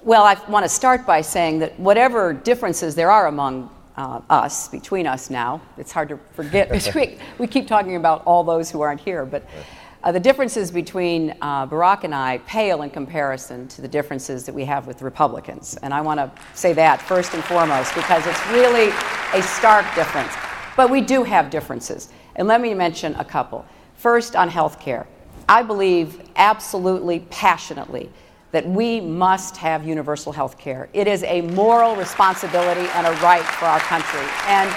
Well, I want to start by saying that whatever differences there are among us, between us now, it's hard to forget. We keep talking about all those who aren't here, but the differences between Barack and I pale in comparison to the differences that we have with Republicans. And I want to say that first and foremost, because it's really a stark difference. But we do have differences. And let me mention a couple. First, on health care. I believe absolutely, passionately, that we must have universal health care. It is a moral responsibility and a right for our country. And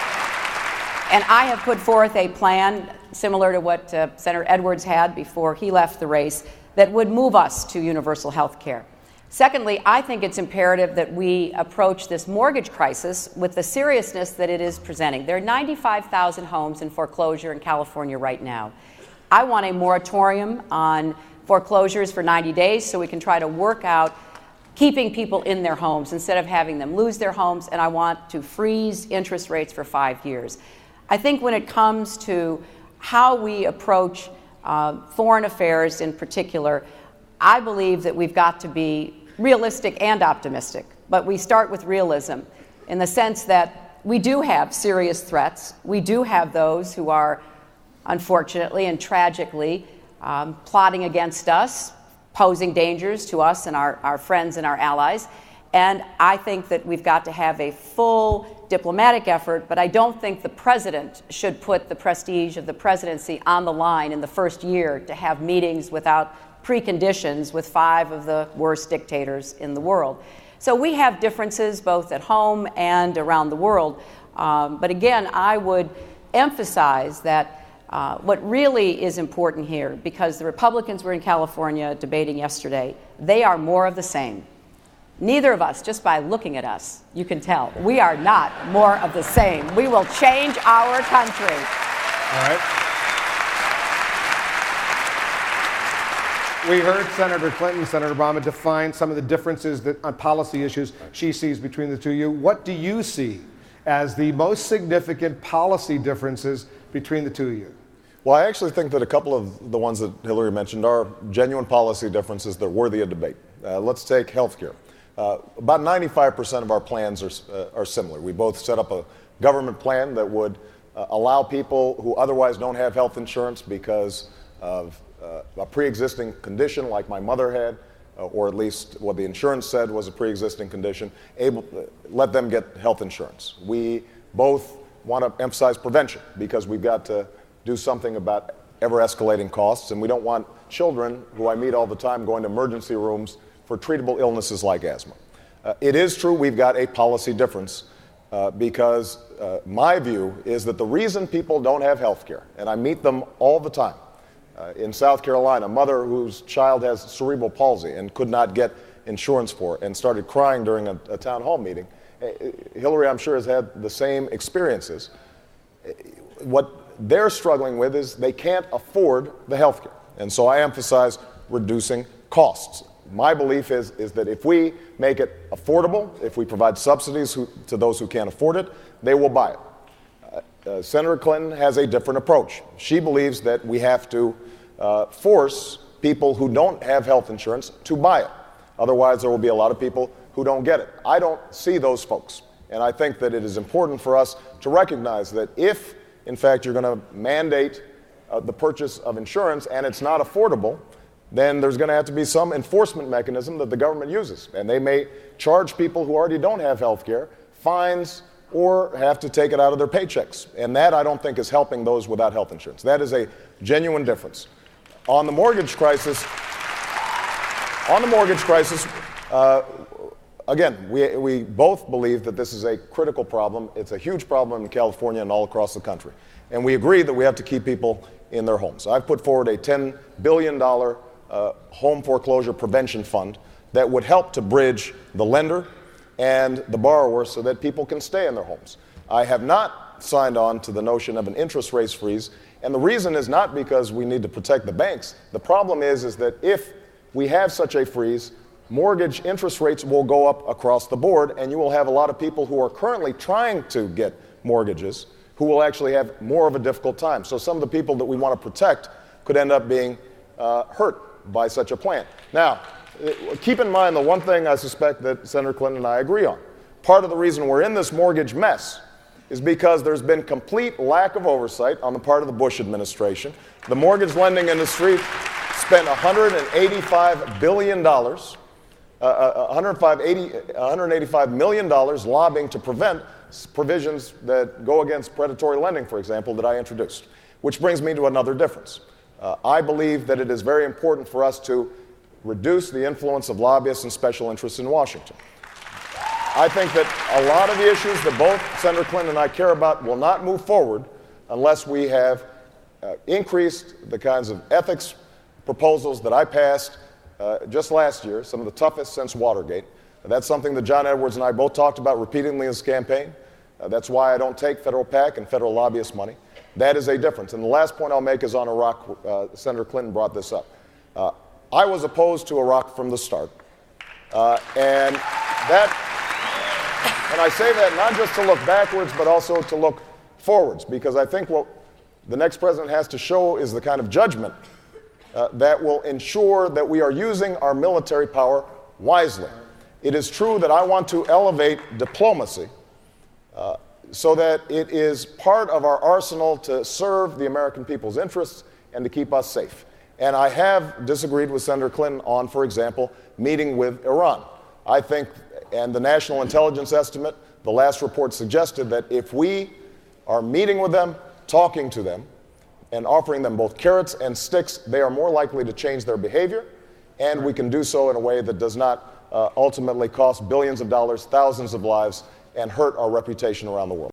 I have put forth a plan similar to what Senator Edwards had before he left the race that would move us to universal health care. Secondly, I think it's imperative that we approach this mortgage crisis with the seriousness that it is presenting. There are 95,000 homes in foreclosure in California right now. I want a moratorium on foreclosures for 90 days so we can try to work out keeping people in their homes instead of having them lose their homes, and I want to freeze interest rates for 5 years. I think when it comes to how we approach foreign affairs in particular, I believe that we've got to be realistic and optimistic, but we start with realism in the sense that we do have serious threats. We do have those who are, unfortunately and tragically, plotting against us, posing dangers to us and our friends and our allies. And I think that we've got to have a full diplomatic effort, but I don't think the president should put the prestige of the presidency on the line in the first year to have meetings without preconditions with 5 of the worst dictators in the world. So we have differences both at home and around the world. But again, I would emphasize that what really is important here, because the Republicans were in California debating yesterday, they are more of the same. Neither of us, just by looking at us, you can tell, we are not more of the same. We will change our country. All right. We heard Senator Clinton, Senator Obama define some of the differences on policy issues she sees between the two of you. What do you see as the most significant policy differences between the two of you? Well, I actually think that a couple of the ones that Hillary mentioned are genuine policy differences that are worthy of debate. Let's take healthcare. About 95% of our plans are similar. We both set up a government plan that would allow people who otherwise don't have health insurance because of a pre-existing condition like my mother had, or at least what the insurance said was a pre-existing condition, let them get health insurance. We both want to emphasize prevention because we've got to do something about ever-escalating costs, and we don't want children who I meet all the time going to emergency rooms for treatable illnesses like asthma. It is true we've got a policy difference because my view is that the reason people don't have health care, and I meet them all the time, in South Carolina, a mother whose child has cerebral palsy and could not get insurance for it and started crying during a town hall meeting. Hillary, I'm sure, has had the same experiences. What they're struggling with is they can't afford the health care. And so I emphasize reducing costs. My belief is that if we make it affordable, if we provide subsidies to those who can't afford it, they will buy it. Senator Clinton has a different approach. She believes that we have to force people who don't have health insurance to buy it. Otherwise, there will be a lot of people who don't get it. I don't see those folks. And I think that it is important for us to recognize that if, in fact, you're going to mandate the purchase of insurance and it's not affordable, then there's going to have to be some enforcement mechanism that the government uses. And they may charge people who already don't have health care fines or have to take it out of their paychecks. And that, I don't think, is helping those without health insurance. That is a genuine difference. On the mortgage crisis, again, we both believe that this is a critical problem. It's a huge problem in California and all across the country. And we agree that we have to keep people in their homes. I've put forward a $10 billion home foreclosure prevention fund that would help to bridge the lender and the borrower so that people can stay in their homes. I have not signed on to the notion of an interest rate freeze, and the reason is not because we need to protect the banks. The problem is that if we have such a freeze, mortgage interest rates will go up across the board, and you will have a lot of people who are currently trying to get mortgages who will actually have more of a difficult time. So some of the people that we want to protect could end up being hurt by such a plan. Now, keep in mind the one thing I suspect that Senator Clinton and I agree on. Part of the reason we're in this mortgage mess is because there's been complete lack of oversight on the part of the Bush administration. The mortgage lending industry spent $185 billion, $185 million lobbying to prevent provisions that go against predatory lending, for example, that I introduced. Which brings me to another difference. I believe that it is very important for us to reduce the influence of lobbyists and special interests in Washington. I think that a lot of the issues that both Senator Clinton and I care about will not move forward unless we have increased the kinds of ethics proposals that I passed just last year, some of the toughest since Watergate. That's something that John Edwards and I both talked about repeatedly in his campaign. That's why I don't take federal PAC and federal lobbyist money. That is a difference. And the last point I'll make is on Iraq. Senator Clinton brought this up. I was opposed to Iraq from the start. And I say that not just to look backwards, but also to look forwards, because I think what the next president has to show is the kind of judgment that will ensure that we are using our military power wisely. It is true that I want to elevate diplomacy so that it is part of our arsenal to serve the American people's interests and to keep us safe. And I have disagreed with Senator Clinton on, for example, meeting with Iran. I think, and the National Intelligence Estimate, the last report suggested that if we are meeting with them, talking to them, and offering them both carrots and sticks, they are more likely to change their behavior, and we can do so in a way that does not ultimately cost billions of dollars, thousands of lives, and hurt our reputation around the world.